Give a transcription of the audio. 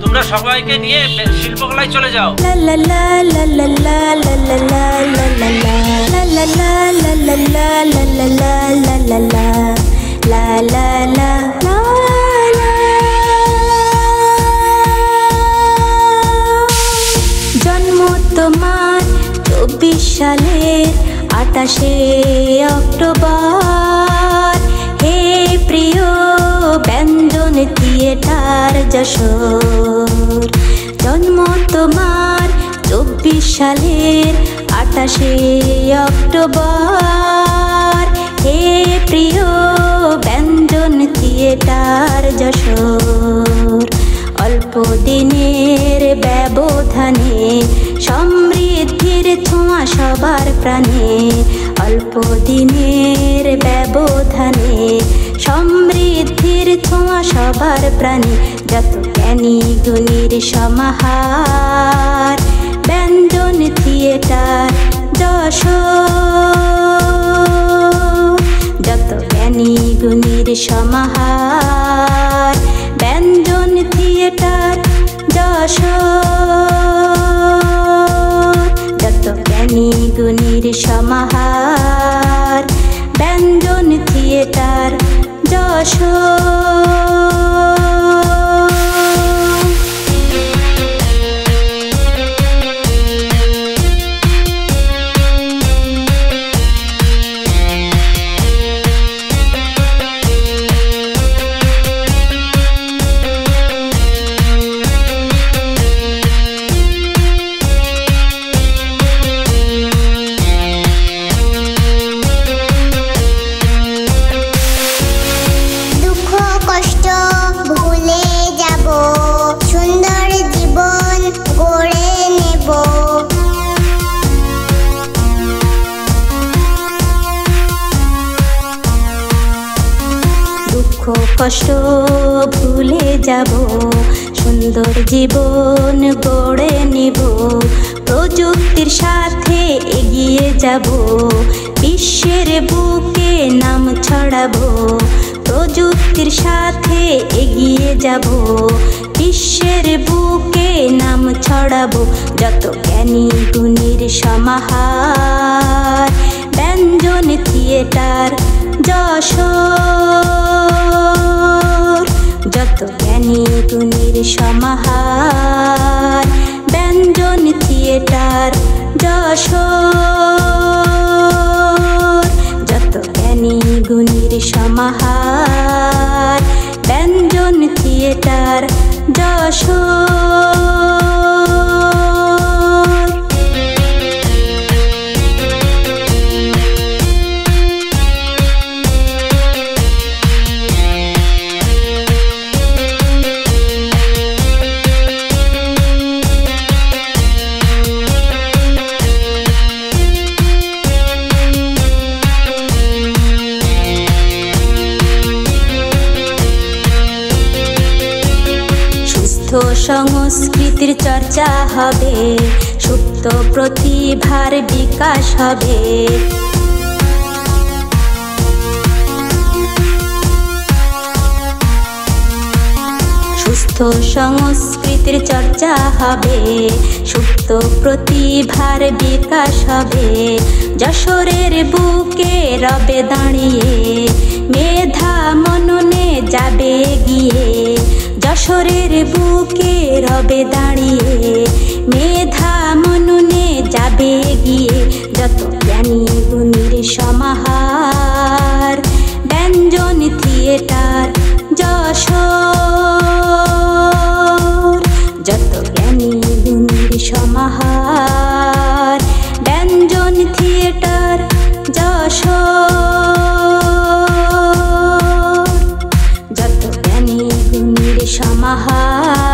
তোমরা সবাইকে নিয়ে শিল্পকলায় চলে যাও। জন্ম তোমার 24 সালের 28শে অক্টোবর। হে প্রিয় ব্যঞ্জন থিয়েটার যশোর। জন্ম তোমার 24 সালের 28শে অক্টোবর। হে প্রিয় ব্যঞ্জন থিয়েটার যশোর। অল্প দিনের ব্যবধানে সমৃদ্ধির ছোঁয়া সবার প্রাণে। অল্প দিনের ব্যবধানে সমৃদ্ধির ছোঁয়া সবার প্রাণে। যত জ্ঞানী গুণীর সমাহার ব্যঞ্জন থিয়েটার যশোর। যত জ্ঞানী গুণীর সমাহার ব্যঞ্জন থিয়েটার যশোর। যত জ্ঞানী গুণীর সমাহার ব্যঞ্জন থিয়েটার যশোর। কষ্ট ভুলে যাব, সুন্দর জীবন গড়ে নিব। প্রযুক্তির সাথে এগিয়ে যাব, বিশ্বের বুকে নাম ছড়াবো। প্রযুক্তির সাথে এগিয়ে যাব, বিশ্বের বুকে নাম ছড়াবো। যত জ্ঞানী গুণীর সমাহার ব্যঞ্জন থিয়েটার যশোর। যত জ্ঞানী গুণীর সমাহার ব্যঞ্জন থিয়েটার যশোর। যত জ্ঞানী গুণীর সমাহার ব্যঞ্জন থিয়েটার যশোর। সংস্কৃতির চর্চা হবে, সুপ্ত প্রতিভার বিকাশ হবে। সুস্থ সংস্কৃতির চর্চা হবে, সুপ্ত প্রতিভার বিকাশ হবে। যশোরের বুকে রবে দাঁড়িয়ে, মেধা মননে যাবে গিয়ে। যশোরের বুকে রবে দাঁড়িয়ে, মেধা মননে যাবে গিয়ে। যত জ্ঞানী গুণীর সমাহার ব্যঞ্জন থিয়েটার যশোর। যত জ্ঞানী গুণীর সমাহার ব্যঞ্জন থিয়েটার যশোর। যত জ্ঞানী গুণীর সমাহার